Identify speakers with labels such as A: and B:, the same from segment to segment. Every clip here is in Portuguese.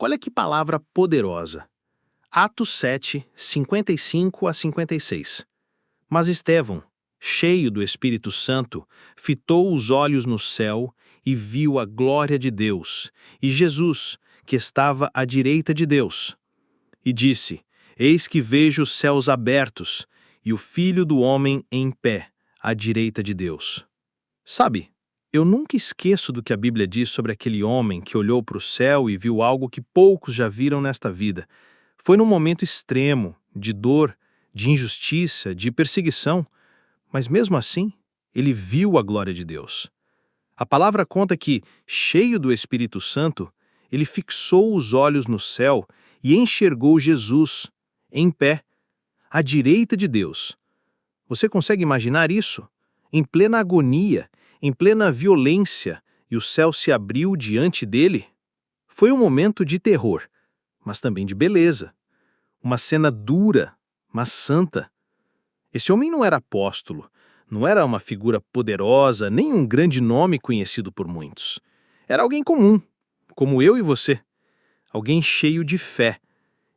A: Olha que palavra poderosa. Atos 7, 55 a 56. Mas Estevão, cheio do Espírito Santo, fitou os olhos no céu e viu a glória de Deus, e Jesus, que estava à direita de Deus. E disse: Eis que vejo os céus abertos, e o Filho do Homem em pé, à direita de Deus. Sabe, eu nunca esqueço do que a Bíblia diz sobre aquele homem que olhou para o céu e viu algo que poucos já viram nesta vida. Foi num momento extremo, de dor, de injustiça, de perseguição, mas mesmo assim, ele viu a glória de Deus. A palavra conta que, cheio do Espírito Santo, ele fixou os olhos no céu e enxergou Jesus, em pé, à direita de Deus. Você consegue imaginar isso? Em plena agonia, em plena violência, e o céu se abriu diante dele? Foi um momento de terror, mas também de beleza. Uma cena dura, mas santa. Esse homem não era apóstolo, não era uma figura poderosa, nem um grande nome conhecido por muitos. Era alguém comum, como eu e você. Alguém cheio de fé.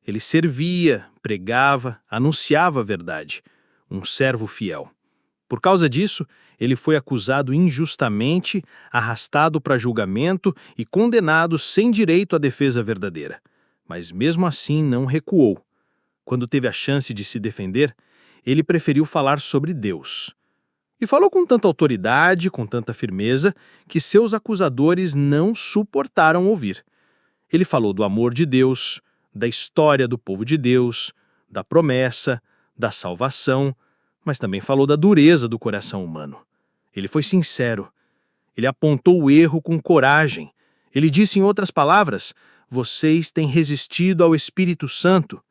A: Ele servia, pregava, anunciava a verdade. Um servo fiel. Por causa disso, ele foi acusado injustamente, arrastado para julgamento e condenado sem direito à defesa verdadeira. Mas mesmo assim não recuou. Quando teve a chance de se defender, ele preferiu falar sobre Deus. E falou com tanta autoridade, com tanta firmeza, que seus acusadores não suportaram ouvir. Ele falou do amor de Deus, da história do povo de Deus, da promessa, da salvação, mas também falou da dureza do coração humano. Ele foi sincero. Ele apontou o erro com coragem. Ele disse em outras palavras: vocês têm resistido ao Espírito Santo.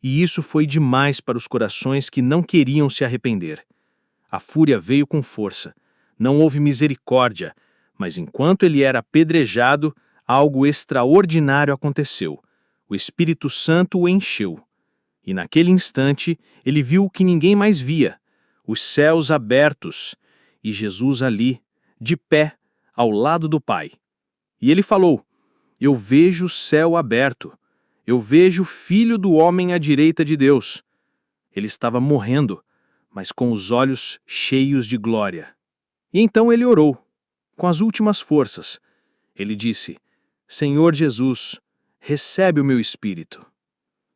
A: E isso foi demais para os corações que não queriam se arrepender. A fúria veio com força. Não houve misericórdia, mas enquanto ele era apedrejado, algo extraordinário aconteceu. O Espírito Santo o encheu. E naquele instante, ele viu o que ninguém mais via, os céus abertos, e Jesus ali, de pé, ao lado do Pai. E ele falou: eu vejo o céu aberto, eu vejo o Filho do Homem à direita de Deus. Ele estava morrendo, mas com os olhos cheios de glória. E então ele orou, com as últimas forças. Ele disse: Senhor Jesus, recebe o meu espírito.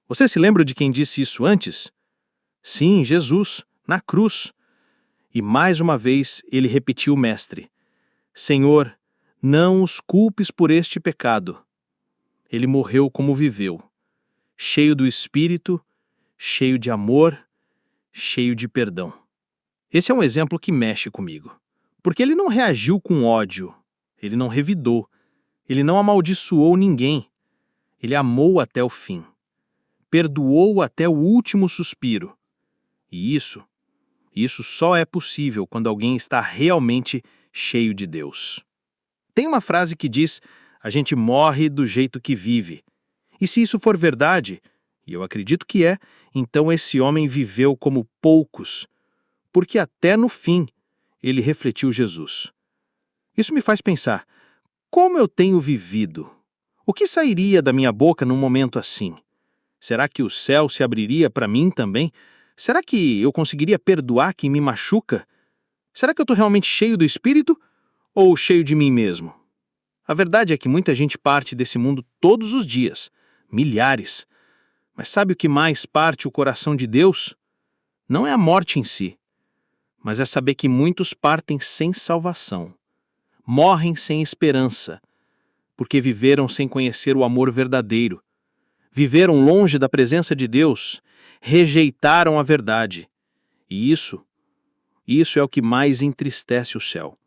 A: Você se lembra de quem disse isso antes? Sim, Jesus, na cruz. E mais uma vez ele repetiu o mestre: Senhor, não os culpes por este pecado. Ele morreu como viveu, cheio do Espírito, cheio de amor, cheio de perdão. Esse é um exemplo que mexe comigo, porque ele não reagiu com ódio, ele não revidou, ele não amaldiçoou ninguém, ele amou até o fim. Perdoou até o último suspiro. E isso só é possível quando alguém está realmente cheio de Deus. Tem uma frase que diz: a gente morre do jeito que vive. E se isso for verdade, e eu acredito que é, então esse homem viveu como poucos, porque até no fim ele refletiu Jesus. Isso me faz pensar: como eu tenho vivido? O que sairia da minha boca num momento assim? Será que o céu se abriria para mim também? Será que eu conseguiria perdoar quem me machuca? Será que eu estou realmente cheio do Espírito ou cheio de mim mesmo? A verdade é que muita gente parte desse mundo todos os dias, milhares. Mas sabe o que mais parte o coração de Deus? Não é a morte em si, mas é saber que muitos partem sem salvação, morrem sem esperança, porque viveram sem conhecer o amor verdadeiro. Viveram longe da presença de Deus, rejeitaram a verdade. E isso é o que mais entristece o céu.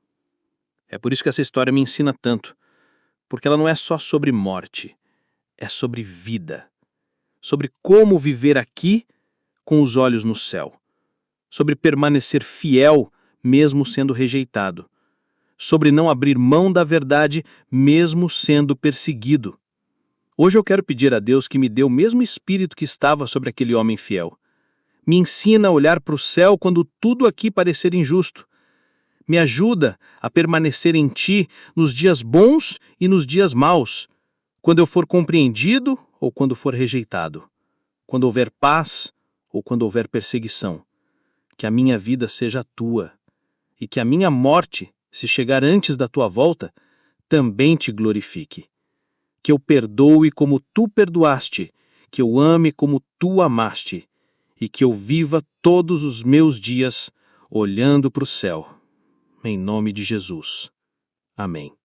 A: É por isso que essa história me ensina tanto, porque ela não é só sobre morte, é sobre vida, sobre como viver aqui com os olhos no céu, sobre permanecer fiel mesmo sendo rejeitado, sobre não abrir mão da verdade mesmo sendo perseguido. Hoje eu quero pedir a Deus que me dê o mesmo espírito que estava sobre aquele homem fiel. Me ensina a olhar para o céu quando tudo aqui parecer injusto. Me ajuda a permanecer em Ti nos dias bons e nos dias maus, quando eu for compreendido ou quando for rejeitado, quando houver paz ou quando houver perseguição. Que a minha vida seja a tua, e que a minha morte, se chegar antes da tua volta, também te glorifique. Que eu perdoe como tu perdoaste, que eu ame como tu amaste, e que eu viva todos os meus dias olhando para o céu. Em nome de Jesus. Amém.